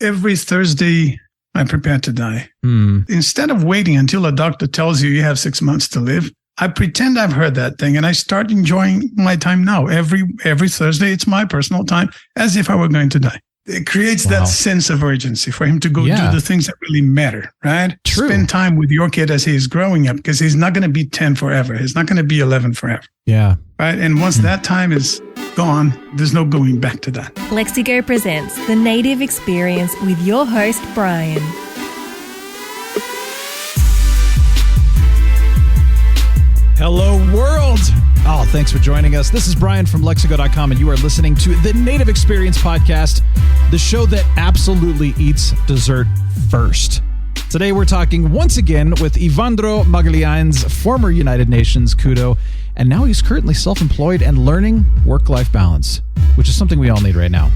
every Thursday, I prepare to die. Instead of waiting until a doctor tells you have 6 months to live, I pretend I've heard that thing and I start enjoying my time now. Every Thursday, it's my personal time as if I were going to die. It creates that sense of urgency for him to go do the things that really matter, right? True. Spend time with your kid as he's growing up, because he's not going to be 10 forever. He's not going to be 11 forever. Yeah. Right. And once that time is gone, there's no going back to that. Lexigo presents The Native Experience with your host, Brian. Hello, world. Oh, thanks for joining us. This is Brian from Lexigo.com, and you are listening to the Native Experience Podcast, the show that absolutely eats dessert first. Today, we're talking once again with Evandro Magalhães, former United Nations Kudo, and now he's currently self-employed and learning work-life balance, which is something we all need right now.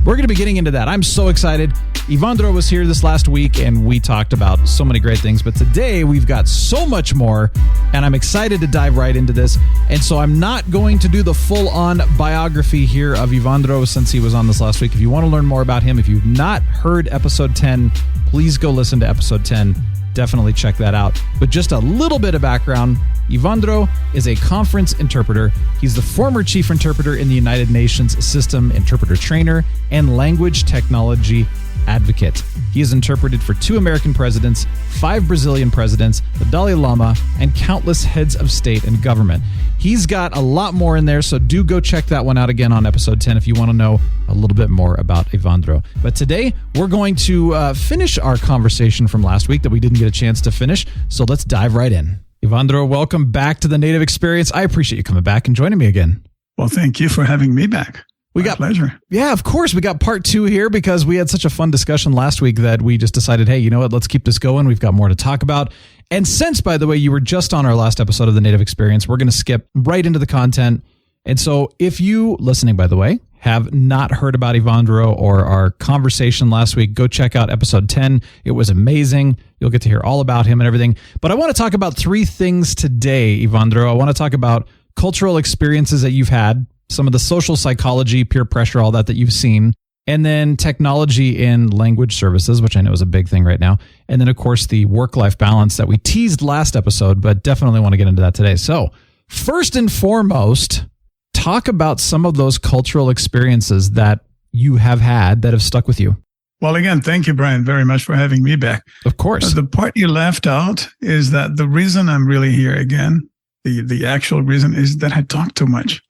We're going to be getting into that. I'm so excited. Evandro was here this last week, and we talked about so many great things. But today, we've got so much more, and I'm excited to dive right into this. And so I'm not going to do the full-on biography here of Evandro since he was on this last week. If you want to learn more about him, if you've not heard episode 10, please go listen to episode 10. Definitely check that out. But just a little bit of background. Evandro is a conference interpreter. He's the former chief interpreter in the United Nations System Interpreter Trainer and language technology advocate. He has interpreted for 2 American presidents, 5 Brazilian presidents, the Dalai Lama, and countless heads of state and government. He's got a lot more in there, so do go check that one out again on episode 10 if you want to know a little bit more about Evandro. But today, we're going to finish our conversation from last week that we didn't get a chance to finish, so let's dive right in. Evandro, welcome back to the Native Experience. I appreciate you coming back and joining me again. Well, thank you for having me back. My pleasure. Yeah, of course. We got part 2 here because we had such a fun discussion last week that we just decided, hey, you know what? Let's keep this going. We've got more to talk about. And since, by the way, you were just on our last episode of the Native Experience, we're going to skip right into the content. And so if you, listening, by the way, have not heard about Evandro or our conversation last week, go check out episode 10. It was amazing. You'll get to hear all about him and everything. But I want to talk about 3 things today, Evandro. I want to talk about cultural experiences that you've had, some of the social psychology, peer pressure, all that you've seen, and then technology in language services, which I know is a big thing right now. And then, of course, the work-life balance that we teased last episode, but definitely want to get into that today. So first and foremost, talk about some of those cultural experiences that you have had that have stuck with you. Well, again, thank you, Brian, very much for having me back. Of course. The part you left out is that the reason I'm really here again, the actual reason is that I talk too much.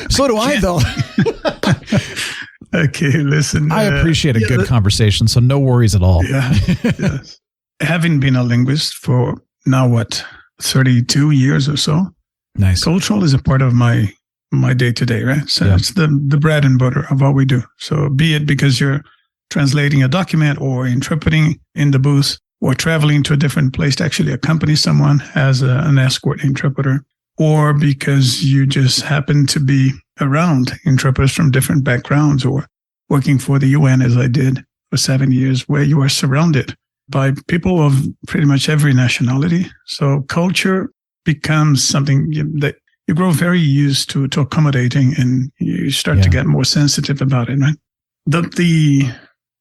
So do I, though. Okay, listen. I appreciate a good conversation, so no worries at all. Yeah, yes. Having been a linguist for now, 32 years or so, nice. Cultural is a part of my day-to-day, right? So it's the bread and butter of what we do. So be it because you're translating a document or interpreting in the booth or traveling to a different place to actually accompany someone as an escort interpreter, or because you just happen to be around interpreters from different backgrounds, or working for the UN as I did for 7 years, where you are surrounded by people of pretty much every nationality. So culture becomes something that you grow very used to accommodating, and you start to get more sensitive about it, right? The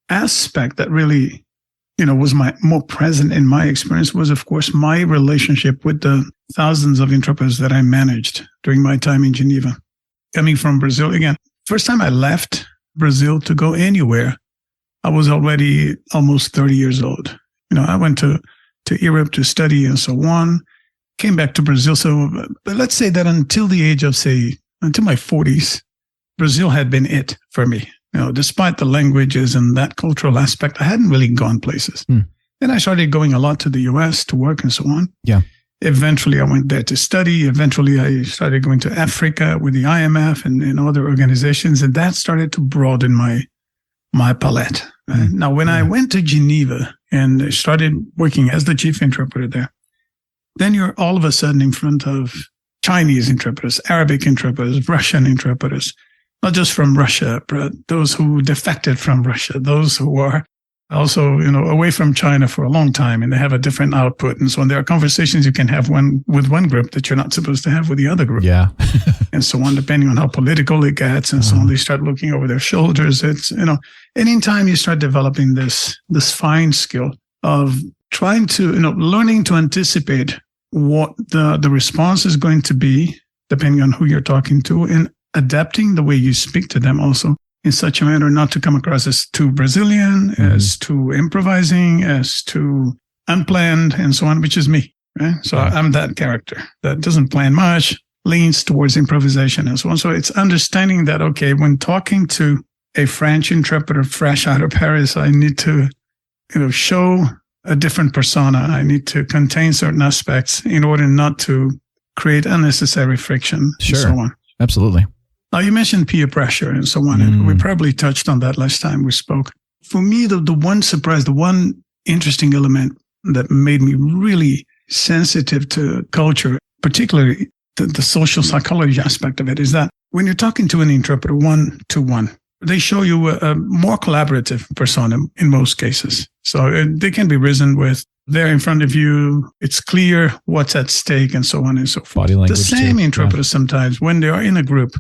aspect that really, was more present in my experience was, of course, my relationship with the thousands of interpreters that I managed during my time in Geneva. Coming from Brazil, again, first time I left Brazil to go anywhere, I was already almost 30 years old. I went to Europe to study and so on, came back to Brazil. So let's say that until the age of, until my 40s, Brazil had been it for me. Despite the languages and that cultural aspect, I hadn't really gone places. Then I started going a lot to the US to work and so on. Yeah. Eventually, I went there to study. Eventually, I started going to Africa with the IMF and other organizations, and that started to broaden my palette. Now, when I went to Geneva and started working as the chief interpreter there, then you're all of a sudden in front of Chinese interpreters, Arabic interpreters, Russian interpreters, not just from Russia, but those who defected from Russia, those who are also, away from China for a long time, and they have a different output. And so on, there are conversations you can have with one group that you're not supposed to have with the other group. Yeah. And so on, depending on how political it gets and so on, they start looking over their shoulders. It's, anytime you start developing this fine skill of trying to, learning to anticipate what the response is going to be, depending on who you're talking to, and adapting the way you speak to them also, in such a manner not to come across as too Brazilian, as too improvising, as too unplanned, and so on, which is me, right? So I'm that character that doesn't plan much, leans towards improvisation and so on. So it's understanding that, okay, when talking to a French interpreter fresh out of Paris, I need to, show a different persona. I need to contain certain aspects in order not to create unnecessary friction and so on. Absolutely. Now, you mentioned peer pressure and so on, and we probably touched on that last time we spoke. For me, the one surprise, the one interesting element that made me really sensitive to culture, particularly the social psychology aspect of it, is that when you're talking to an interpreter one-to-one, they show you a more collaborative persona in most cases. So they can be reasoned with. They're in front of you. It's clear what's at stake and so on and so forth. Body language the same too. interpreters sometimes, when they are in a group,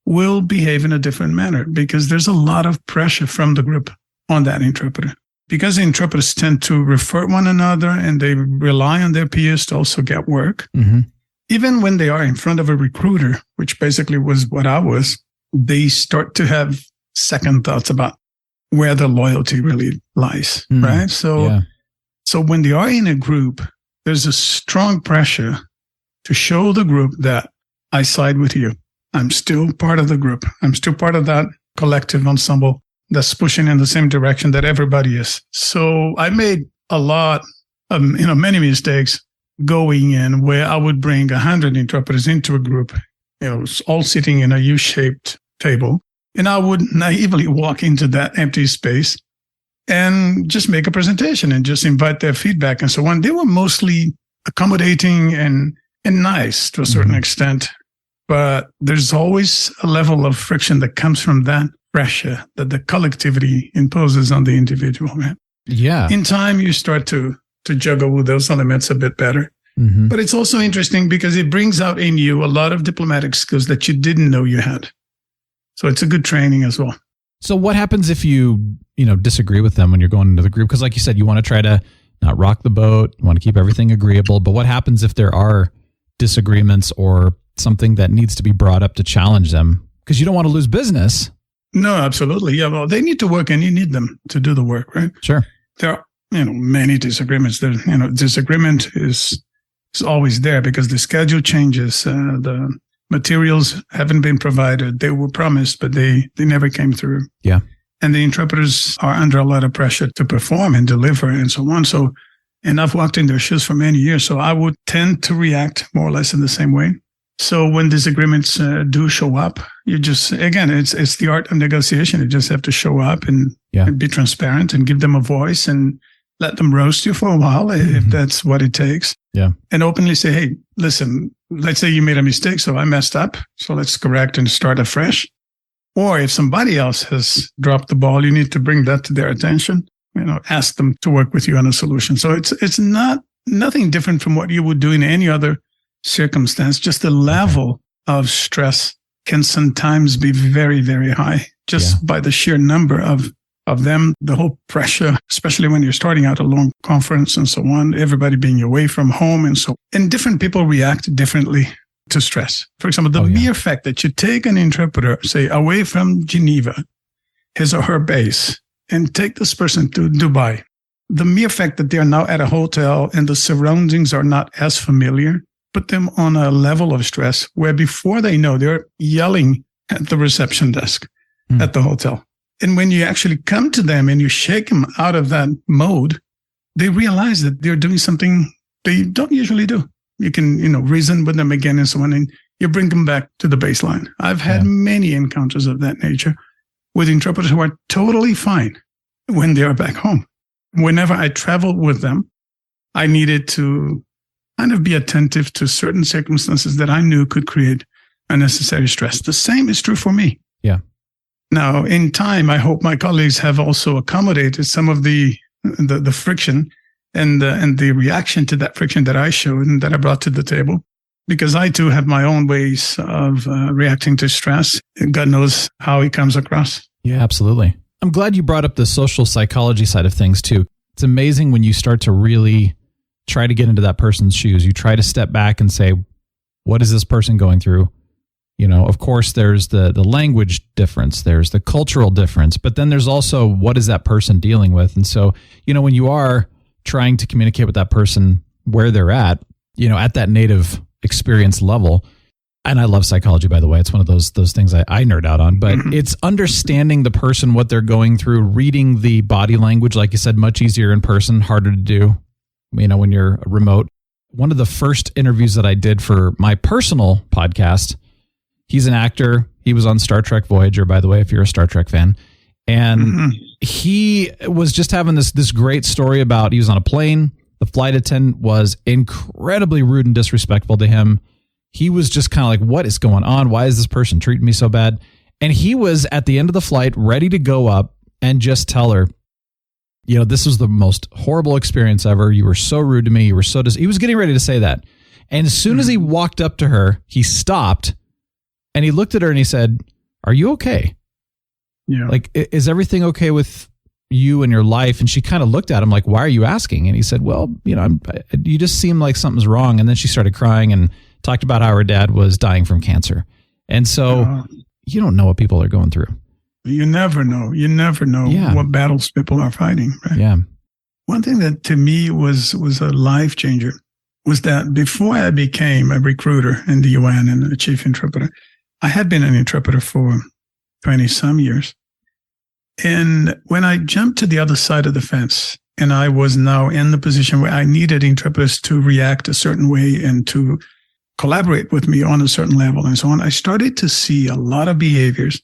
will behave in a different manner because there's a lot of pressure from the group on that interpreter. Because the interpreters tend to refer one another and they rely on their peers to also get work. Even when they are in front of a recruiter, which basically was what I was, they start to have second thoughts about where the loyalty really lies, right? So when they are in a group, there's a strong pressure to show the group that I side with you. I'm still part of the group. I'm still part of that collective ensemble that's pushing in the same direction that everybody is. So I made a lot of, many mistakes going in where I would bring 100 interpreters into a group, all sitting in a U-shaped table. And I would naively walk into that empty space and just make a presentation and just invite their feedback and so on. They were mostly accommodating and nice to a certain extent. But there's always a level of friction that comes from that pressure that the collectivity imposes on the individual, man. Yeah. In time, you start to juggle with those elements a bit better. But it's also interesting because it brings out in you a lot of diplomatic skills that you didn't know you had. So it's a good training as well. So what happens if you disagree with them when you're going into the group? Because like you said, you want to try to not rock the boat, you want to keep everything agreeable. But what happens if there are disagreements or something that needs to be brought up to challenge them? Because you don't want to lose business. No, absolutely. Yeah, well, they need to work and you need them to do the work, right? Sure. There are, many disagreements. Disagreement is always there because the schedule changes. The materials haven't been provided. They were promised, but they never came through. Yeah. And the interpreters are under a lot of pressure to perform and deliver and so on. So, and I've walked in their shoes for many years, so I would tend to react more or less in the same way. So when disagreements do show up, you just, again, it's the art of negotiation. You just have to show up and be transparent and give them a voice and let them roast you for a while if that's what it takes. Yeah. And openly say, hey, listen, let's say you made a mistake, so I messed up. So let's correct and start afresh. Or if somebody else has dropped the ball, you need to bring that to their attention. Ask them to work with you on a solution. So it's nothing different from what you would do in any other circumstance. Just the level of stress can sometimes be very, very high just by the sheer number of them, the whole pressure, especially when you're starting out a long conference and so on, everybody being away from home and different people react differently to stress. For example, the mere fact that you take an interpreter, say, away from Geneva, his or her base, and take this person to Dubai, the mere fact that they're now at a hotel and the surroundings are not as familiar, put them on a level of stress where before they know, they're yelling at the reception desk at the hotel. And when you actually come to them and you shake them out of that mode, they realize that they're doing something they don't usually do. You can, reason with them again and so on, and you bring them back to the baseline. I've had many encounters of that nature with interpreters who are totally fine when they are back home. Whenever I traveled with them, I needed to kind of be attentive to certain circumstances that I knew could create unnecessary stress. The same is true for me. Yeah. Now, in time, I hope my colleagues have also accommodated some of the friction and the reaction to that friction that I showed and that I brought to the table, because I too have my own ways of reacting to stress. And God knows how it comes across. Yeah, absolutely. I'm glad you brought up the social psychology side of things too. It's amazing when you start to really try to get into that person's shoes. You try to step back and say, what is this person going through? You know, of course, there's the language difference, there's the cultural difference, but then there's also what is that person dealing with? And so, you know, when you are trying to communicate with that person where they're at, you know, at that native experience level, and I love psychology, by the way, it's one of those things I nerd out on, but it's understanding the person, what they're going through, reading the body language, like you said, much easier in person, harder to do, you know, when you're remote. One of the first interviews that I did for my personal podcast, he's an actor. He was on Star Trek Voyager, by the way, if you're a Star Trek fan. And he was just having this great story about, he was on a plane. The flight attendant was incredibly rude and disrespectful to him. He was just kind of like, what is going on? Why is this person treating me so bad? And he was at the end of the flight ready to go up and just tell her, you know, this was the most horrible experience ever. You were so rude to me. You were so he was getting ready to say that. And as soon as he walked up to her, he stopped and he looked at her and he said, are you okay? Yeah. Like, is everything okay with you and your life? And she kind of looked at him like, why are you asking? And he said, well, you know, you just seem like something's wrong. And then she started crying and talked about how her dad was dying from cancer. And so you don't know what people are going through. You never know. You never know what battles people are fighting. Right? Yeah. One thing that to me was a life changer was that before I became a recruiter in the UN and a chief interpreter, I had been an interpreter for 20 some years. And when I jumped to the other side of the fence, and I was now in the position where I needed interpreters to react a certain way and to collaborate with me on a certain level and so on, I started to see a lot of behaviors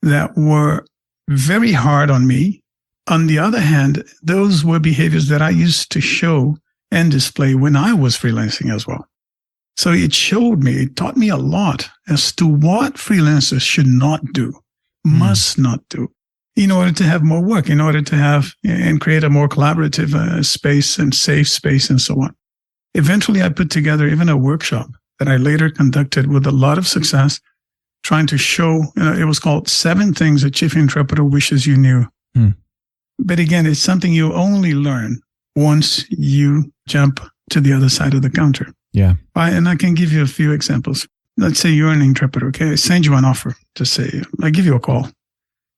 that were very hard on me. On the other hand, those were behaviors that I used to show and display when I was freelancing as well. So it taught me a lot as to what freelancers should not do, must not do, in order to have more work, in order to have and create a more collaborative space and safe space and so on. Eventually, I put together even a workshop that I later conducted with a lot of success, trying to show, it was called 7 Things a Chief Interpreter Wishes You Knew. But again, it's something you only learn once you jump to the other side of the counter. Yeah. And I can give you a few examples. Let's say you're an interpreter, okay? I send you an offer to say, I give you a call.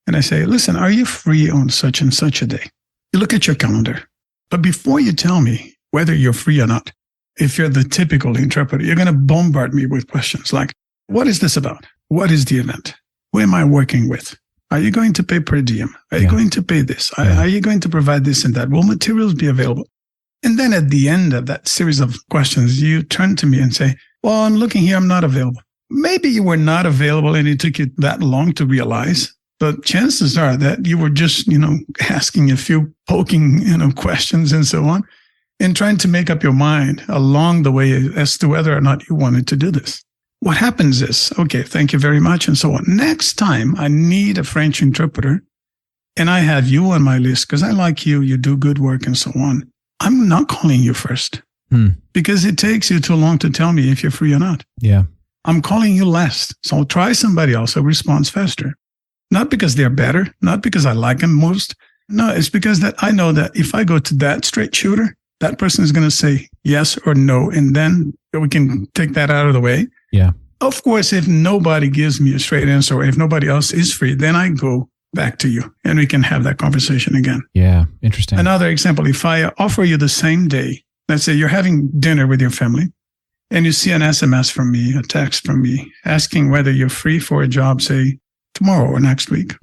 And I say, listen, are you free on such and such a day? You look at your calendar. But before you tell me whether you're free or not, if you're the typical interpreter, you're going to bombard me with questions like, what is this about? What is the event? Who am I working with? Are you going to pay per diem? Are you going to pay this? Are you going to provide this and that? Will materials be available? And then at the end of that series of questions, you turn to me and say, well, I'm looking here. I'm not available. Maybe you were not available and it took you that long to realize. But chances are that you were just, asking a few poking, questions and so on, and trying to make up your mind along the way as to whether or not you wanted to do this. What happens is, okay, thank you very much, and so on. Next time I need a French interpreter, and I have you on my list because I like you, you do good work and so on, I'm not calling you first because it takes you too long to tell me if you're free or not. Yeah. I'm calling you last. So I'll try somebody else who responds faster. Not because they're better, not because I like them most. No, it's because that I know that if I go to that straight shooter, that person is going to say yes or no, and then we can take that out of the way. Yeah. Of course, if nobody gives me a straight answer, or if nobody else is free, then I go back to you and we can have that conversation again. Yeah. Interesting. Another example, if I offer you the same day, let's say you're having dinner with your family and you see an SMS from me, a text from me asking whether you're free for a job, say tomorrow or next week.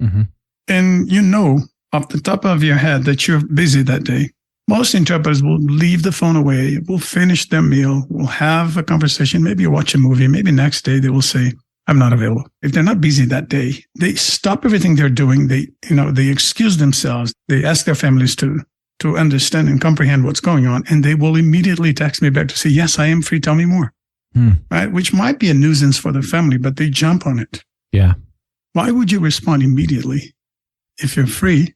And you know off the top of your head that you're busy that day. Most interpreters will leave the phone away, will finish their meal, will have a conversation, maybe watch a movie, maybe next day they will say, I'm not available. If they're not busy that day, they stop everything they're doing. They excuse themselves. They ask their families to understand and comprehend what's going on. And they will immediately text me back to say, yes, I am free. Tell me more. Right? Which might be a nuisance for the family, but they jump on it. Yeah. Why would you respond immediately if you're free,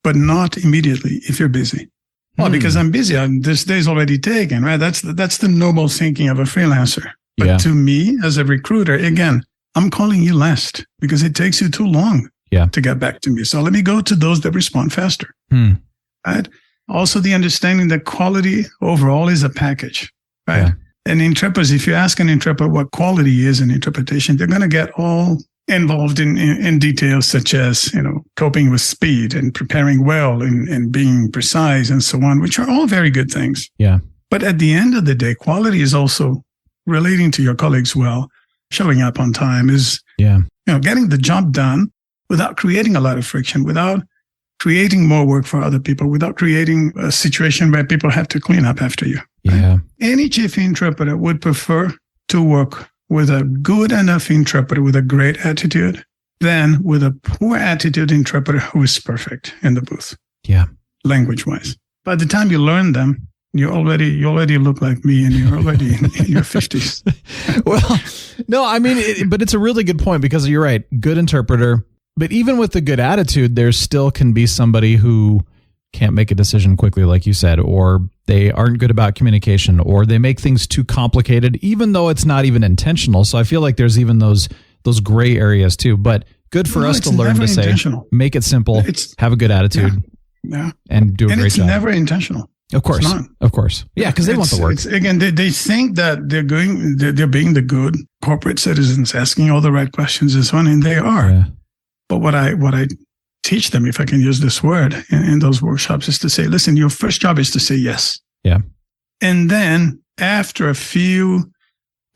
but not immediately if you're busy? Well, because I'm busy. This day's already taken, right? That's the normal thinking of a freelancer. But to me, as a recruiter, again, I'm calling you last because it takes you too long to get back to me. So let me go to those that respond faster. Right? Also, the understanding that quality overall is a package, right? Yeah. And interpreters, if you ask an interpreter what quality is in interpretation, they're going to get all involved in details such as, coping with speed and preparing well and being precise and so on, which are all very good things. Yeah. But at the end of the day, quality is also relating to your colleagues well, showing up on time, is getting the job done without creating a lot of friction, without creating more work for other people, without creating a situation where people have to clean up after you. Yeah. Right? Any chief interpreter would prefer to work with a good enough interpreter with a great attitude than with a poor attitude interpreter who is perfect in the booth. Yeah. Language-wise. By the time you learn them, you already look like me, and you're already in your 50s. Well, no, I mean, but it's a really good point, because you're right. Good interpreter. But even with the good attitude, there still can be somebody who can't make a decision quickly, like you said, or they aren't good about communication, or they make things too complicated, even though it's not even intentional. So I feel like there's even those gray areas too. But good for us to learn to say, make it simple, have a good attitude, and do a great job. It's never intentional. Of course. Of course. Yeah, because they want the work. Again, they think that they're being the good corporate citizens, asking all the right questions and so on, and they are. Yeah. But what I teach them, if I can use this word in those workshops, is to say, listen, your first job is to say yes. Yeah. And then after a few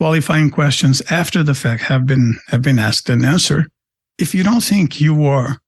qualifying questions after the fact have been asked and answered, if you don't think you are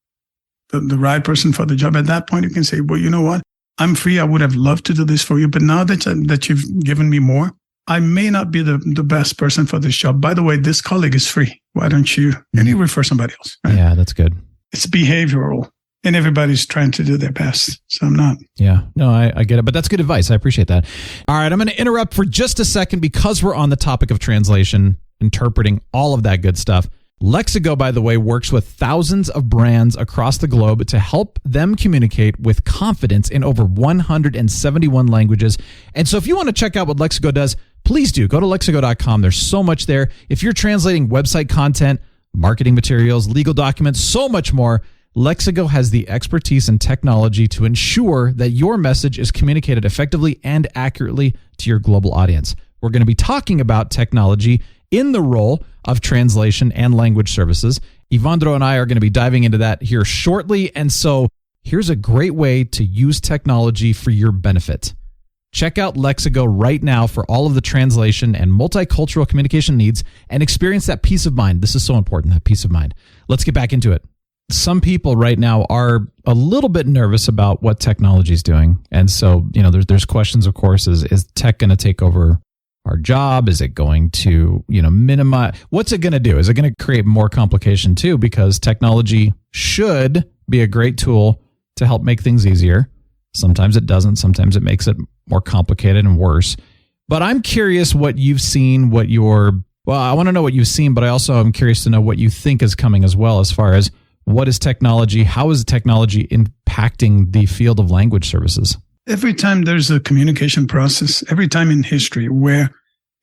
the right person for the job, at that point you can say, well, you know what? I'm free. I would have loved to do this for you. But now that you've given me more, I may not be the best person for this job. By the way, this colleague is free. Why don't you? And you refer somebody else. Right? Yeah, that's good. It's behavioral, and everybody's trying to do their best. So I'm not. Yeah, no, I get it. But that's good advice. I appreciate that. All right, I'm going to interrupt for just a second because we're on the topic of translation, interpreting, all of that good stuff. Lexigo, by the way, works with thousands of brands across the globe to help them communicate with confidence in over 171 languages. And so if you want to check out what Lexigo does, please do. Go to Lexigo.com. There's so much there. If you're translating website content, marketing materials, legal documents, so much more, Lexigo has the expertise and technology to ensure that your message is communicated effectively and accurately to your global audience. We're going to be talking about technology in the role of translation and language services. Evandro and I are going to be diving into that here shortly. And so here's a great way to use technology for your benefit. Check out Lexigo right now for all of the translation and multicultural communication needs and experience that peace of mind. This is so important, that peace of mind. Let's get back into it. Some people right now are a little bit nervous about what technology is doing. And so, there's questions, of course, is tech going to take over our job? Is it going to, minimize? What's it going to do? Is it going to create more complication too? Because technology should be a great tool to help make things easier. Sometimes it doesn't. Sometimes it makes it more complicated and worse. But I'm curious what you've seen, I want to know what you've seen, but I also am curious to know what you think is coming as well, as far as what is technology? How is technology impacting the field of language services? Every time there's a communication process, every time in history where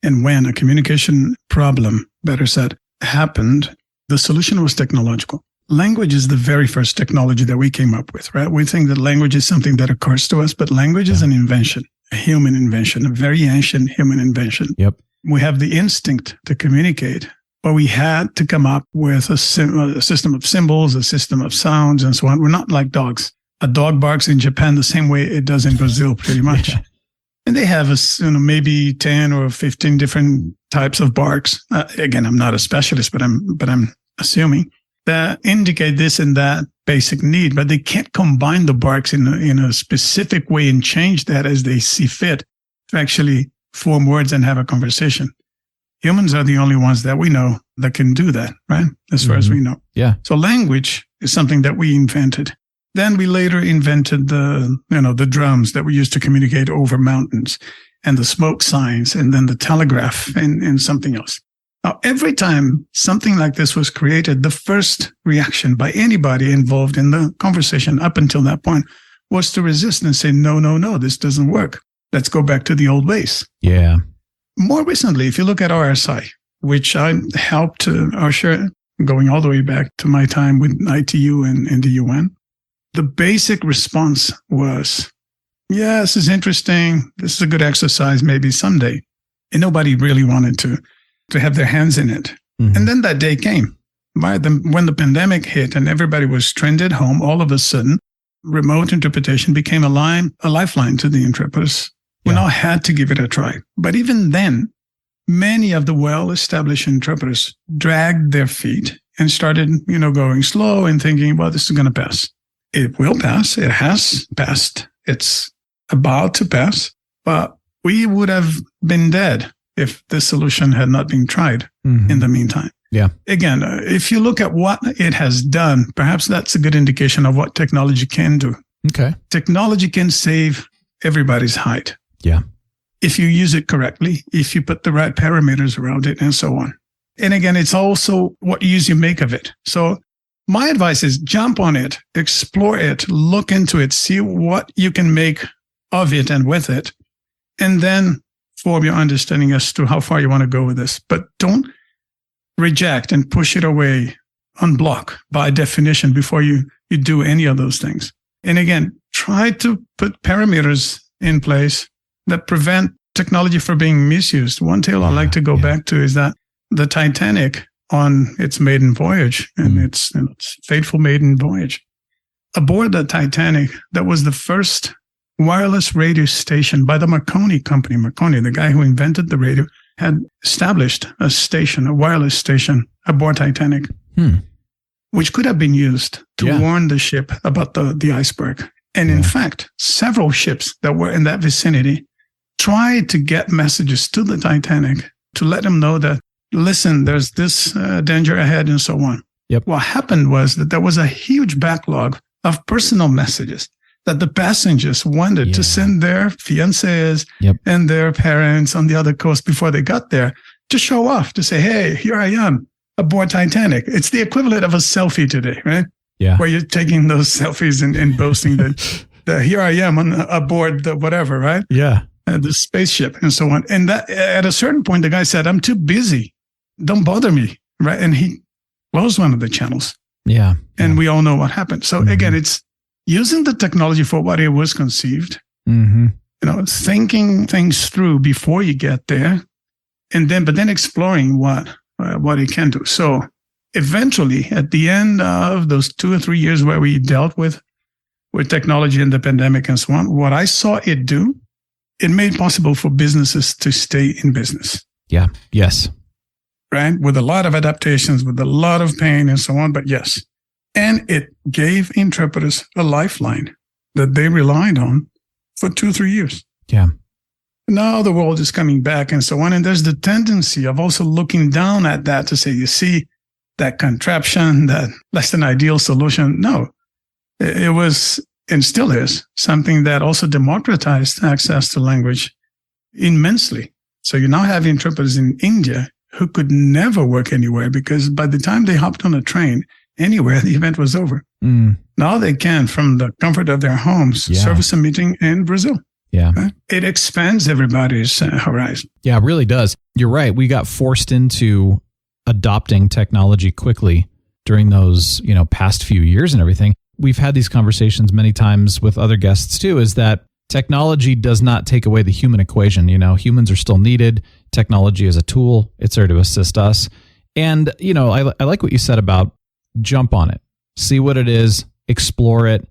and when a communication problem, better said, happened, the solution was technological. Language is the very first technology that we came up with, right? We think that language is something that occurs to us, but language is an invention, a human invention, a very ancient human invention. Yep. We have the instinct to communicate, but we had to come up with a system of symbols, a system of sounds, and so on. We're not like dogs. A dog barks in Japan the same way it does in Brazil, pretty much. Yeah. And they have maybe 10 or 15 different types of barks. Again, I'm not a specialist, but I'm assuming that indicate this and that basic need. But they can't combine the barks in a specific way and change that as they see fit to actually form words and have a conversation. Humans are the only ones that we know that can do that, right? As far as we know. Yeah. So language is something that we invented. Then we later invented the drums that we used to communicate over mountains, and the smoke signs, and then the telegraph and something else. Now, every time something like this was created, the first reaction by anybody involved in the conversation up until that point was to resist and say, no, this doesn't work. Let's go back to the old ways. Yeah. More recently, if you look at RSI, which I helped usher going all the way back to my time with ITU and the UN, the basic response was, yeah, this is interesting. This is a good exercise, maybe someday. And nobody really wanted to have their hands in it. Mm-hmm. And then that day came. When the pandemic hit and everybody was trended home, all of a sudden, remote interpretation became a lifeline to the interpreters. We now had to give it a try. But even then, many of the well-established interpreters dragged their feet and started, going slow and thinking, well, this is going to pass. It will pass. It has passed. It's about to pass. But we would have been dead if this solution had not been tried in the meantime. Yeah. Again, if you look at what it has done, perhaps that's a good indication of what technology can do. Okay. Technology can save everybody's hide. Yeah. If you use it correctly, if you put the right parameters around it and so on. And again, it's also what use you make of it. So my advice is jump on it, explore it, look into it, see what you can make of it and with it, and then form your understanding as to how far you want to go with this. But don't reject and push it away, unblock by definition before you do any of those things. And again, try to put parameters in place that prevent technology from being misused. One tale I like to go back to is that the Titanic on its maiden voyage and its fateful maiden voyage, aboard the Titanic, that was the first wireless radio station by the Marconi company. Marconi, the guy who invented the radio, had established a wireless station aboard Titanic, which could have been used to warn the ship about the iceberg. And in fact, several ships that were in that vicinity tried to get messages to the Titanic to let them know that, listen, there's this danger ahead and so on. Yep. What happened was that there was a huge backlog of personal messages that the passengers wanted to send their fiancés and their parents on the other coast before they got there to show off, to say, hey, here I am aboard Titanic. It's the equivalent of a selfie today, right? Yeah. Where you're taking those selfies and boasting that here I am aboard the whatever, right? Yeah. The spaceship and so on. And that at a certain point, the guy said, I'm too busy. Don't bother me, right? And he closed one of the channels. Yeah. And we all know what happened. So again, it's using the technology for what it was conceived, thinking things through before you get there, but then exploring what it can do. So eventually, at the end of those 2 or 3 years where we dealt with technology and the pandemic and so on, what I saw it do, it made possible for businesses to stay in business. Yeah. Yes. Right? With a lot of adaptations, with a lot of pain and so on, but yes. And it gave interpreters a lifeline that they relied on for 2 or 3 years. Yeah. Now the world is coming back and so on. And there's the tendency of also looking down at that to say, you see, that contraption, that less than ideal solution. No, it was and still is something that also democratized access to language immensely. So you now have interpreters in India who could never work anywhere because by the time they hopped on a train anywhere, the event was over. Now they can, from the comfort of their homes, service a meeting in Brazil. Yeah. Right? It expands everybody's horizon. Yeah, it really does. You're right. We got forced into adopting technology quickly during those, past few years and everything. We've had these conversations many times with other guests too, is that technology does not take away the human equation. Humans are still needed. Technology is a tool. It's there to assist us. And, I like what you said about jump on it, see what it is, explore it.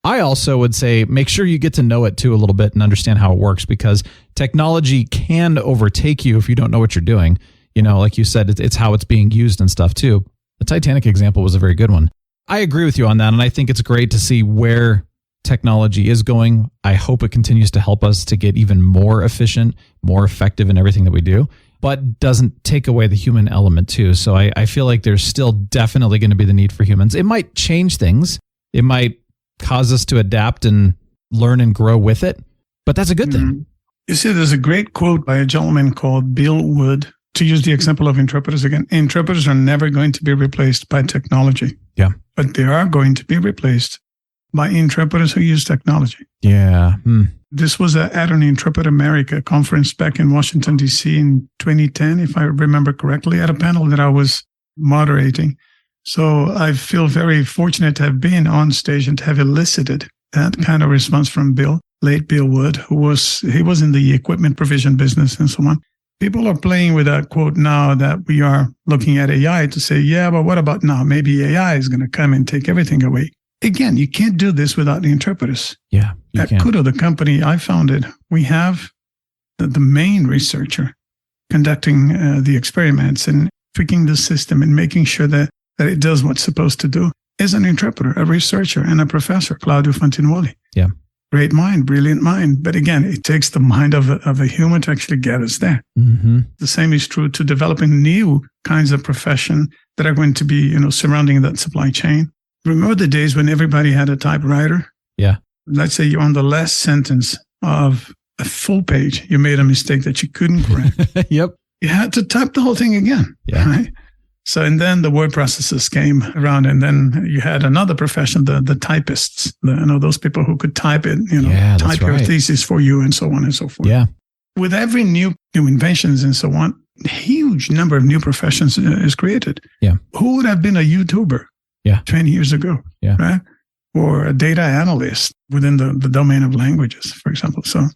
I also would say make sure you get to know it too a little bit and understand how it works, because technology can overtake you if you don't know what you're doing. Like you said, it's how it's being used and stuff too. The Titanic example was a very good one. I agree with you on that. And I think it's great to see where technology is going. I hope it continues to help us to get even more efficient, more effective in everything that we do, but doesn't take away the human element too. So I feel like there's still definitely going to be the need for humans. It might change things. It might cause us to adapt and learn and grow with it, but that's a good thing. You see, there's a great quote by a gentleman called Bill Wood to use the example of interpreters again, interpreters are never going to be replaced by technology. Yeah. But they are going to be replaced by interpreters who use technology. Yeah. This was at an Interpret America conference back in Washington, D.C. in 2010, if I remember correctly, at a panel that I was moderating. So I feel very fortunate to have been on stage and to have elicited that kind of response from late Bill Wood, he was in the equipment provision business and so on. People are playing with that quote now that we are looking at AI to say, yeah, but what about now? Maybe AI is going to come and take everything away. Again, you can't do this without the interpreters. Yeah. At Kudo, the company I founded, we have the main researcher conducting the experiments and tweaking the system and making sure that it does what's supposed to do is an interpreter, a researcher, and a professor, Claudio Fantinuoli. Yeah. Great mind, brilliant mind. But again, it takes the mind of a human to actually get us there. Mm-hmm. The same is true to developing new kinds of profession that are going to be, surrounding that supply chain. Remember the days when everybody had a typewriter? Yeah. Let's say you're on the last sentence of a full page. You made a mistake that you couldn't correct. Yep. You had to type the whole thing again. Yeah. Right? So, and then the word processors came around, and then you had another profession, the typists, those people who could type it, type your thesis for you and so on and so forth. Yeah. With every new inventions and so on, a huge number of new professions is created. Yeah. Who would have been a YouTuber 20 years ago? Yeah. Right? Or a data analyst within the domain of languages, for example. So,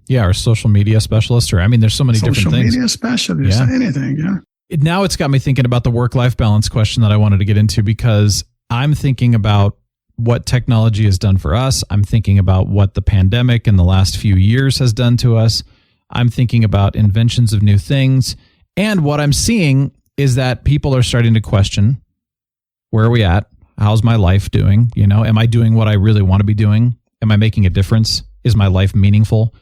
yeah, or social media specialist, there's so many different things. Social media specialist, anything, yeah. Now it's got me thinking about the work-life balance question that I wanted to get into, because I'm thinking about what technology has done for us. I'm thinking about what the pandemic in the last few years has done to us. I'm thinking about inventions of new things. And what I'm seeing is that people are starting to question, where are we at? How's my life doing? Am I doing what I really want to be doing? Am I making a difference? Is my life meaningful?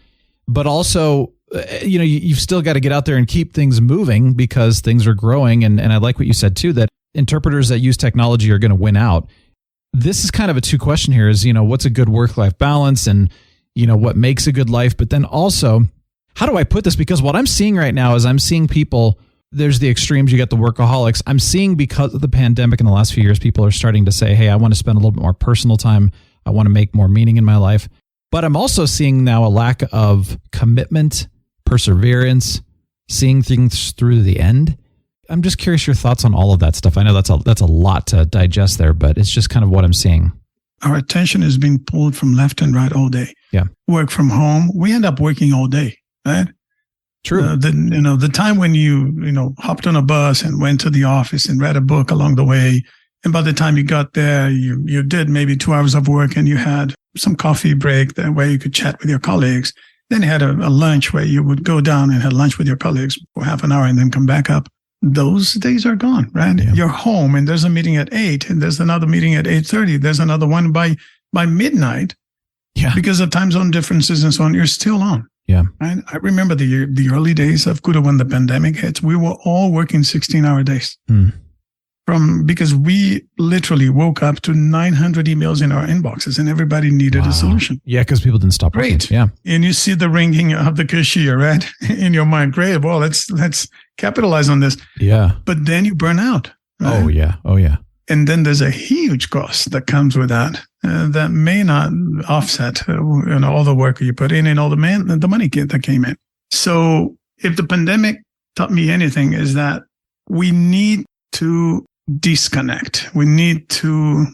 But also, you've still got to get out there and keep things moving because things are growing. And I like what you said too, that interpreters that use technology are going to win out. This is kind of a two question here is, what's a good work-life balance and, what makes a good life? But then also, how do I put this? Because what I'm seeing right now is I'm seeing people, there's the extremes, you got the workaholics. I'm seeing because of the pandemic in the last few years, people are starting to say, hey, I want to spend a little bit more personal time. I want to make more meaning in my life. But I'm also seeing now a lack of commitment, perseverance, seeing things through the end. I'm just curious your thoughts on all of that stuff. I know that's a lot to digest there, but it's just kind of what I'm seeing. Our attention is being pulled from left and right all day. Yeah. Work from home. We end up working all day, right? True. The time when you hopped on a bus and went to the office and read a book along the way, and by the time you got there, you did maybe 2 hours of work and you had some coffee break where you could chat with your colleagues. Then you had a lunch where you would go down and have lunch with your colleagues for half an hour and then come back up. Those days are gone, right? Yeah. You're home and there's a meeting at 8 and there's another meeting at 8:30. There's another one by midnight. Yeah. Because of time zone differences and so on, you're still on. Yeah. Right? I remember the early days of Kudo when the pandemic hit. We were all working 16-hour days. Because we literally woke up to 900 emails in our inboxes and everybody needed a solution. Yeah, because people didn't stop working. Great. Yeah. And you see the ringing of the cashier, right? In your mind. Great. Well, let's capitalize on this. Yeah. But then you burn out. Right? Oh, yeah. And then there's a huge cost that comes with that that may not offset all the work you put in and all the money that came in. So if the pandemic taught me anything is that we need to disconnect. We need to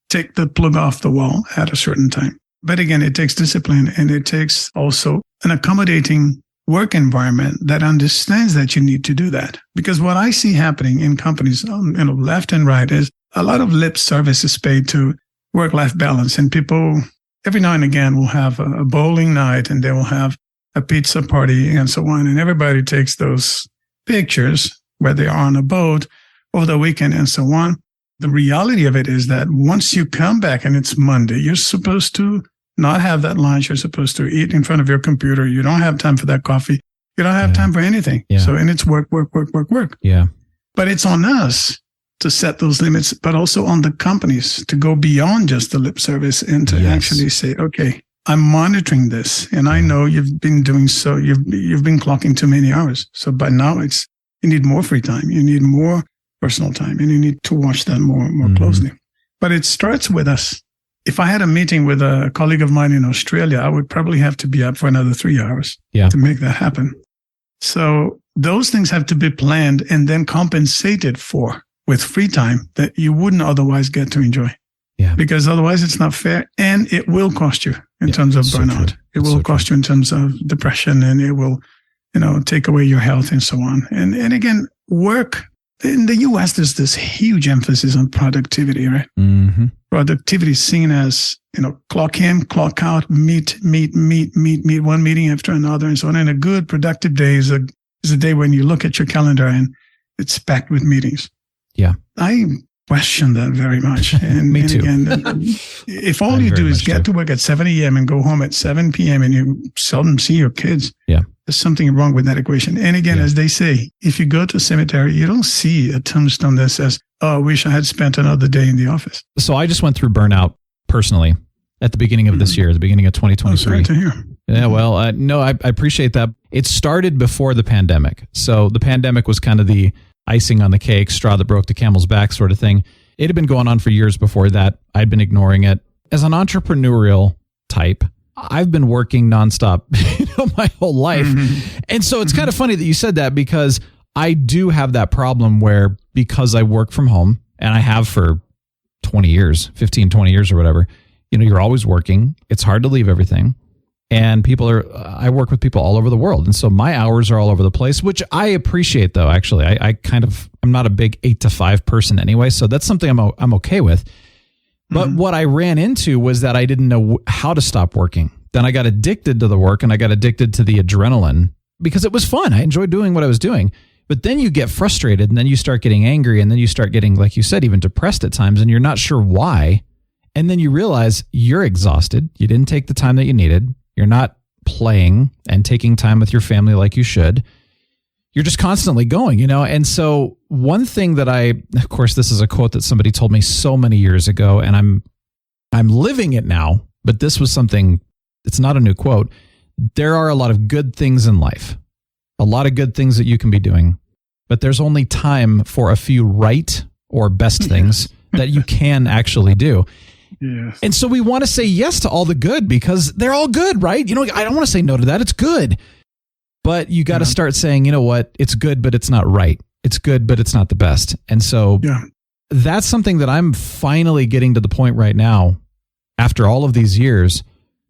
take the plug off the wall at a certain time. But again, it takes discipline and it takes also an accommodating work environment that understands that you need to do that. Because what I see happening in companies, left and right, is a lot of lip service is paid to work-life balance. And people every now and again will have a bowling night and they will have a pizza party and so on. And everybody takes those pictures where they are on a boat over the weekend and so on. The reality of it is that once you come back and it's Monday, you're supposed to not have that lunch. You're supposed to eat in front of your computer. You don't have time for that coffee. You don't have time for anything. Yeah. So, and it's work. Yeah. But it's on us to set those limits, but also on the companies to go beyond just the lip service and to actually say, okay, I'm monitoring this. And I know you've been doing so. You've been clocking too many hours. So by now it's You need more free time. You need more personal time, and you need to watch that more closely. But it starts with us. If I had a meeting with a colleague of mine in Australia, I would probably have to be up for another 3 hours to make that happen. So those things have to be planned and then compensated for with free time that you wouldn't otherwise get to enjoy. Yeah. Because otherwise it's not fair, and it will cost you in terms of burnout. It will cost you in terms of depression, and it will, take away your health and so on. And again, work in the US, there's this huge emphasis on productivity, right? Mm-hmm. Productivity is seen as, clock in, clock out, meet, one meeting after another and so on. And a good productive day is a day when you look at your calendar and it's packed with meetings. Yeah. I question that very much. And, Me too. And again, if all you do is get to work at 7 a.m. and go home at 7 p.m. and you seldom see your kids, there's something wrong with that equation. And again, as they say, if you go to a cemetery, you don't see a tombstone that says, "Oh, I wish I had spent another day in the office." So I just went through burnout personally at the beginning of this year, the beginning of 2023. Sorry to hear. Yeah, well, no, I appreciate that. It started before the pandemic. So the pandemic was kind of the icing on the cake, straw that broke the camel's back sort of thing. It had been going on for years before that. I'd been ignoring it. As an entrepreneurial type, I've been working nonstop my whole life. Mm-hmm. And so it's kind of funny that you said that, because I do have that problem where, because I work from home, and I have for 20 years, 15, 20 years or whatever, you're always working. It's hard to leave everything. And I work with people all over the world. And so my hours are all over the place, which I appreciate though. Actually, I'm not a big 8 to 5 person anyway. So that's something I'm okay with. But what I ran into was that I didn't know how to stop working. Then I got addicted to the work, and I got addicted to the adrenaline because it was fun. I enjoyed doing what I was doing. But then you get frustrated, and then you start getting angry, and then you start getting, like you said, even depressed at times, and you're not sure why. And then you realize you're exhausted. You didn't take the time that you needed. You're not playing and taking time with your family like you should. You're just constantly going, And so one thing that of course, this is a quote that somebody told me so many years ago, and I'm living it now, but this was something, it's not a new quote. There are a lot of good things in life, a lot of good things that you can be doing, but there's only time for a few right or best things that you can actually do. Yes. And so we want to say yes to all the good because they're all good, right? I don't want to say no to that. It's good. But you got to start saying, you know what? It's good, but it's not right. It's good, but it's not the best. And so that's something that I'm finally getting to the point right now, after all of these years,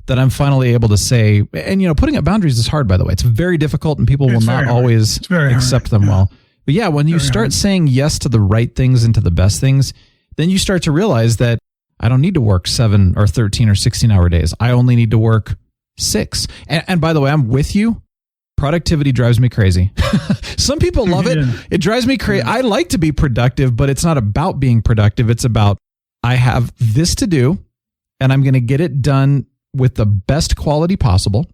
that I'm finally able to say, and putting up boundaries is hard, by the way. It's very difficult, and people will not always accept them well. But when you start saying yes to the right things and to the best things, then you start to realize that I don't need to work 7 or 13 or 16-hour days. I only need to work 6. And by the way, I'm with you. Productivity drives me crazy. Some people love it. It drives me crazy. I like to be productive, but it's not about being productive. It's about, I have this to do, and I'm going to get it done with the best quality possible.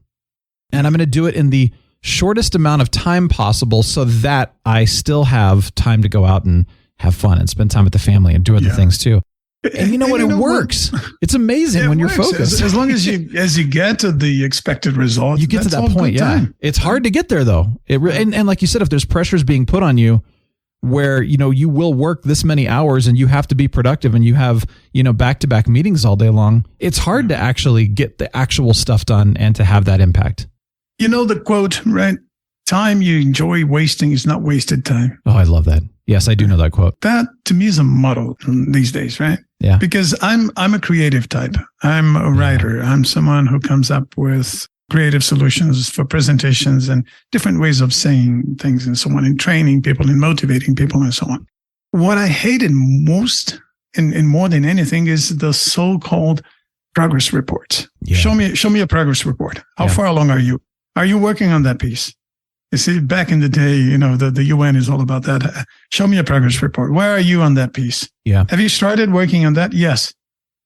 And I'm going to do it in the shortest amount of time possible so that I still have time to go out and have fun and spend time with the family and do other things too. And you know what? It works. It's amazing when you're focused. As long as you get to the expected result, you get to that point. Yeah, it's hard to get there though. And like you said, if there's pressures being put on you, where you will work this many hours and you have to be productive, and you have back-to-back meetings all day long, it's hard to actually get the actual stuff done and to have that impact. The quote, right? Time you enjoy wasting is not wasted time. Oh, I love that. Yes, I do know that quote. That to me is a motto these days, right? Yeah. Because I'm a creative type. I'm a writer. I'm someone who comes up with creative solutions for presentations and different ways of saying things and so on, and training people and motivating people and so on. What I hated most and more than anything is the so-called progress reports. Yeah. Show me a progress report. How far along are you? Are you working on that piece? You see, back in the day, the UN is all about that. Show me a progress report. Where are you on that piece? Yeah. Have you started working on that? Yes.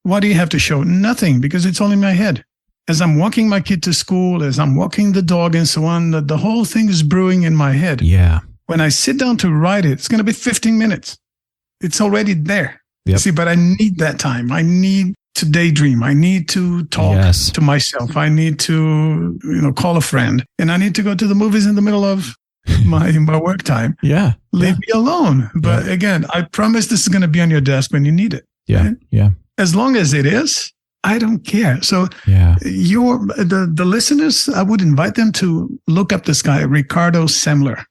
What do you have to show? Nothing, because it's all in my head. As I'm walking my kid to school, as I'm walking the dog and so on, the whole thing is brewing in my head. Yeah. When I sit down to write it, it's going to be 15 minutes. It's already there. Yep. See, but I need that time. I need to daydream. I need to talk to myself. I need to, call a friend, and I need to go to the movies in the middle of my work time. Yeah. Leave me alone. But again, I promise this is going to be on your desk when you need it. Yeah. Right? Yeah. As long as it is, I don't care. So the listeners, I would invite them to look up this guy, Ricardo Semler.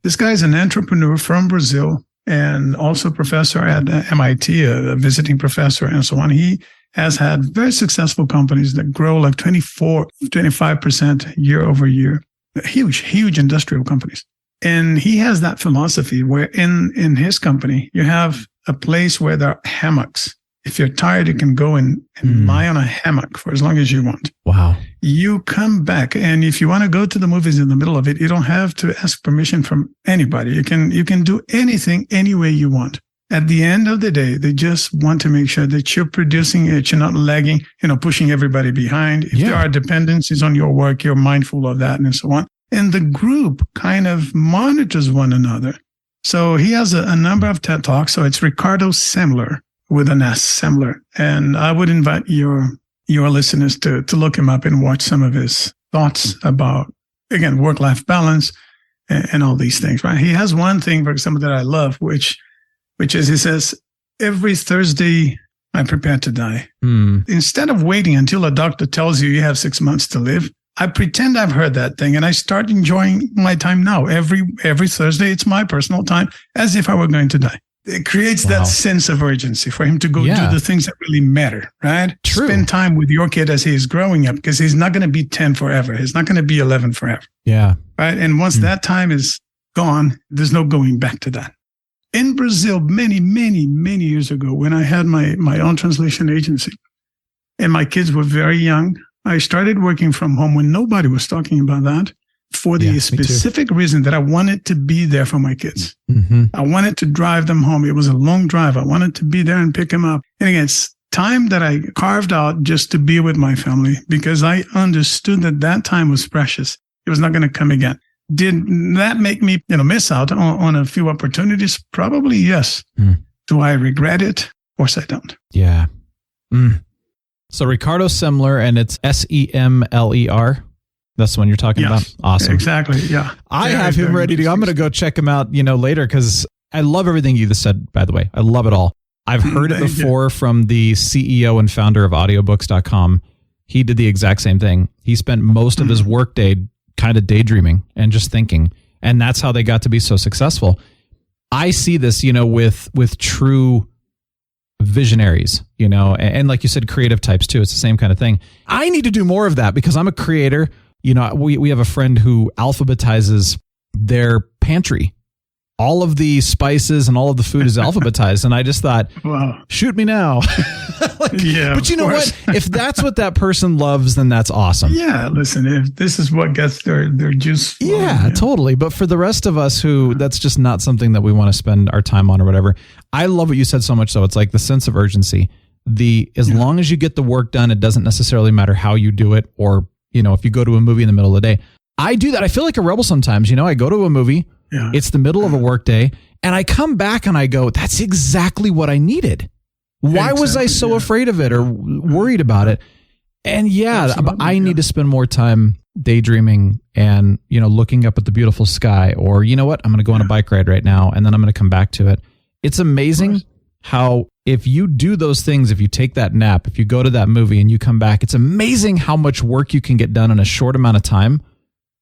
This guy is an entrepreneur from Brazil and also a professor at MIT, a visiting professor and so on. He has had very successful companies that grow like 25% year over year. Huge industrial companies. And he has that philosophy where in his company, you have a place where there are hammocks. If you're tired, you can go and lie on a hammock for as long as you want. Wow. You come back, and if you want to go to the movies in the middle of it, you don't have to ask permission from anybody. You can do anything any way you want. At the end of the day, they just want to make sure that you're producing it, you're not lagging, pushing everybody behind. If there are dependencies on your work, you're mindful of that and so on. And the group kind of monitors one another. So he has a number of TED Talks. So it's Ricardo Semler with an S, Semler. And I would invite your listeners to look him up and watch some of his thoughts about, again, work-life balance and all these things, right? He has one thing, for example, that I love, which is, he says, every Thursday, I'm prepared to die. Instead of waiting until a doctor tells you have 6 months to live, I pretend I've heard that thing and I start enjoying my time now. Every Thursday, it's my personal time as if I were going to die. It creates that sense of urgency for him to go do the things that really matter, right? True. Spend time with your kid as he is growing up, because he's not going to be 10 forever. He's not going to be 11 forever. Yeah. Right. And once that time is gone, there's no going back to that. In Brazil, many, many, many years ago, when I had my own translation agency and my kids were very young, I started working from home when nobody was talking about that, for the specific reason that I wanted to be there for my kids. I wanted to drive them home. It was a long drive. I wanted to be there and pick them up. And again, it's time that I carved out just to be with my family, because I understood that time was precious. It was not going to come again. Did that make me, miss out on a few opportunities? Probably yes. Do I regret it? Of course I don't. Yeah. So Ricardo Semler, and it's Semler. That's the one you're talking about? Awesome. Exactly. Yeah. I have him ready to go. I'm going to go check him out, later, because I love everything you just said, by the way. I love it all. I've heard it before from the CEO and founder of audiobooks.com. He did the exact same thing. He spent most of his workday kind of daydreaming and just thinking. And that's how they got to be so successful. I see this, with true visionaries, and like you said, creative types too. It's the same kind of thing. I need to do more of that because I'm a creator. We have a friend who alphabetizes their pantry. All of the spices and all of the food is alphabetized. And I just thought, wow, shoot me now. But you know what? If that's what that person loves, then that's awesome. Yeah. Listen, if this is what gets their juice flowing, yeah, totally. But for the rest of us who that's just not something that we want to spend our time on or whatever. I love what you said so much. So it's like the sense of urgency, as long as you get the work done, it doesn't necessarily matter how you do it, or, if you go to a movie in the middle of the day. I do that. I feel like a rebel sometimes. I go to a movie. Yeah. It's the middle of a work day, and I come back and I go, that's exactly what I needed. Why was I so afraid of it or worried about it? And I need to spend more time daydreaming and, looking up at the beautiful sky, or, I'm going to go on a bike ride right now, and then I'm going to come back to it. It's amazing how if you do those things, if you take that nap, if you go to that movie and you come back, it's amazing how much work you can get done in a short amount of time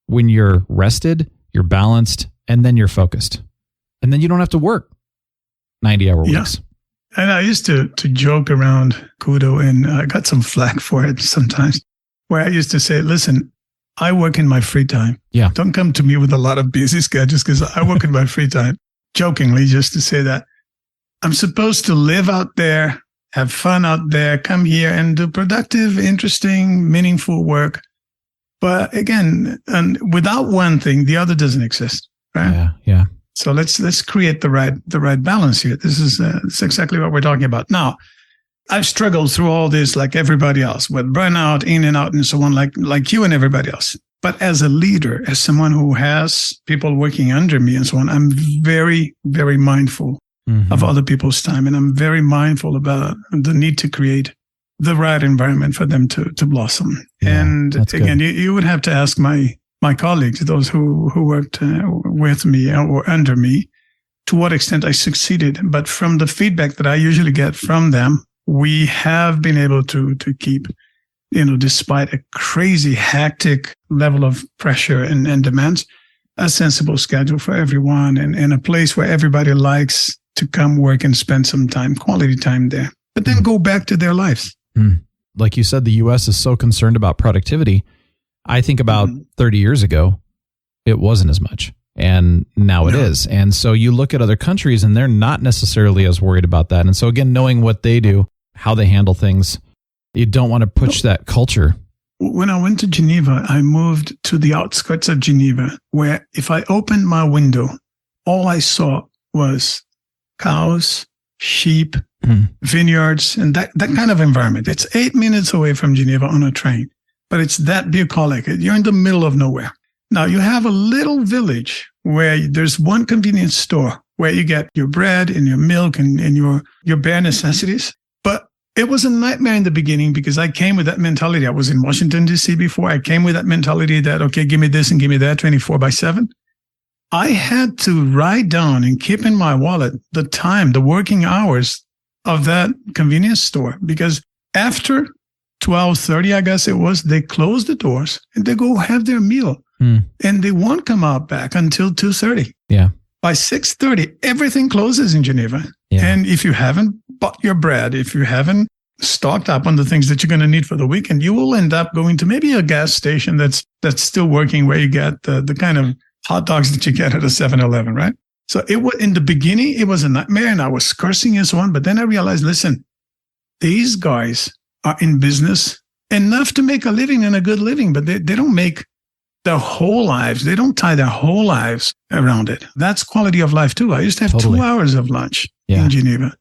when you're rested, you're balanced, and then you're focused. And then you don't have to work 90-hour weeks. And I used to joke around Kudo, and I got some flack for it sometimes, where I used to say, listen, I work in my free time. Yeah. Don't come to me with a lot of busy schedules, because I work in my free time. Jokingly, just to say that I'm supposed to live out there, have fun out there, come here and do productive, interesting, meaningful work. But again, and without one thing, the other doesn't exist. Right? Yeah. So let's create the right balance here. This is it's exactly what we're talking about. Now, I've struggled through all this like everybody else, with burnout, in and out, and so on, like you and everybody else. But as a leader, as someone who has people working under me and so on, I'm very, very mindful of other people's time, and I'm very mindful about the need to create the right environment for them to blossom. Yeah, and again, you would have to ask my my colleagues, those who worked with me or under me, to what extent I succeeded. But from the feedback that I usually get from them, we have been able to keep, despite a crazy, hectic level of pressure and demands, a sensible schedule for everyone and a place where everybody likes to come work and spend some time, quality time there, but then go back to their lives. Like you said, the U.S. is so concerned about productivity. I think about 30 years ago, it wasn't as much. And now it is. And so you look at other countries and they're not necessarily as worried about that. And so again, knowing what they do, how they handle things, you don't want to push that culture. When I went to Geneva, I moved to the outskirts of Geneva, where if I opened my window, all I saw was cows, sheep, vineyards, and that kind of environment. It's 8 minutes away from Geneva on a train, but it's that bucolic. You're in the middle of nowhere. Now, you have a little village where there's one convenience store where you get your bread and your milk and your bare necessities. But it was a nightmare in the beginning because I came with that mentality. I was in Washington, D.C. before. I came with that mentality that, okay, give me this and give me that 24/7. I had to write down and keep in my wallet the time, the working hours of that convenience store, because after 12:30, I guess it was, they close the doors and they go have their meal. And they won't come out back until 2:30. Yeah. By 6:30, everything closes in Geneva. Yeah. And if you haven't bought your bread, if you haven't stocked up on the things that you're going to need for the weekend, you will end up going to maybe a gas station that's still working, where you get the kind of hot dogs that you get at a 7-Eleven, right? So it was, in the beginning, it was a nightmare and I was cursing and so on. But then I realized, listen, these guys are in business enough to make a living and a good living, but they don't make their whole lives. They don't tie their whole lives around it. That's quality of life too. I used to have 2 hours of lunch in Geneva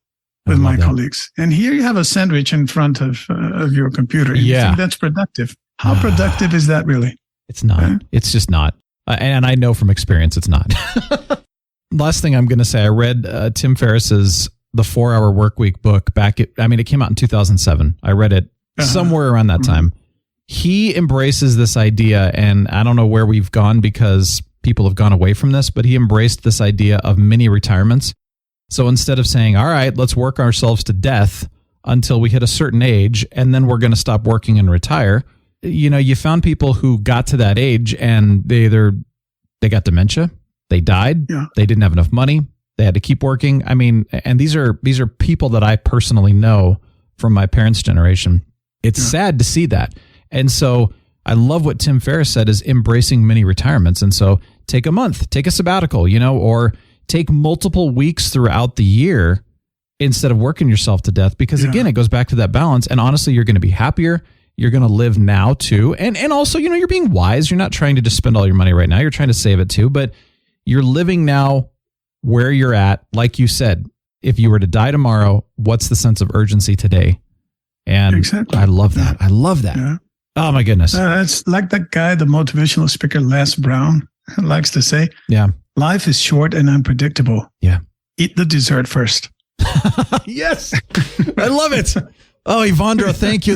with my colleagues. And here you have a sandwich in front of your computer. You think that's productive. How productive is that really? It's not. It's just not. And I know from experience it's not. Last thing I'm going to say, I read Tim Ferriss's The 4-Hour Workweek book it came out in 2007. I read it somewhere around that time. He embraces this idea, and I don't know where we've gone because people have gone away from this, but he embraced this idea of mini retirements. So instead of saying, all right, let's work ourselves to death until we hit a certain age, and then we're going to stop working and retire, you found people who got to that age and they got dementia, they died, they didn't have enough money, they had to keep working. I mean, and these are people that I personally know from my parents' generation. It's sad to see that. And so I love what Tim Ferriss said is embracing mini retirements. And so take a month, take a sabbatical, or take multiple weeks throughout the year instead of working yourself to death. Because again, it goes back to that balance. And honestly, you're going to be happier. You're going to live now too. And also, you're being wise. You're not trying to just spend all your money right now. You're trying to save it too. But you're living now where you're at. Like you said, if you were to die tomorrow, what's the sense of urgency today? And exactly. I love that. I love that. Yeah. Oh my goodness. It's like that guy, the motivational speaker, Les Brown, likes to say, life is short and unpredictable. Yeah. Eat the dessert first. Yes. I love it. Oh, Evandro, thank you.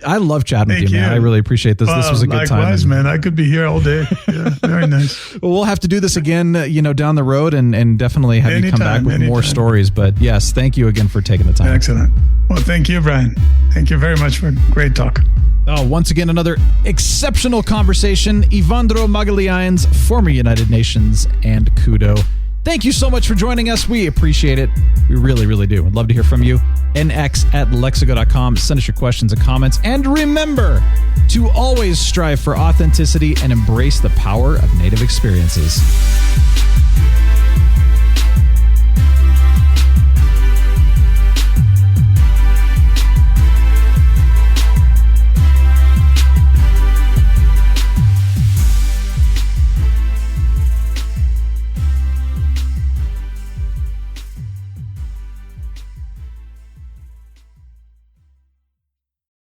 I love chatting with you, man. I really appreciate this. This was a good time. Likewise, man. I could be here all day. Yeah, very nice. Well, we'll have to do this again, down the road and definitely have you come back with more stories. But yes, thank you again for taking the time. Excellent. Well, thank you, Brian. Thank you very much for a great talk. Oh, once again, another exceptional conversation. Evandro Magalhães, former United Nations and Kudo. Thank you so much for joining us. We appreciate it. We really, really do. I'd love to hear from you. nx@lexigo.com. Send us your questions and comments. And remember to always strive for authenticity and embrace the power of native experiences.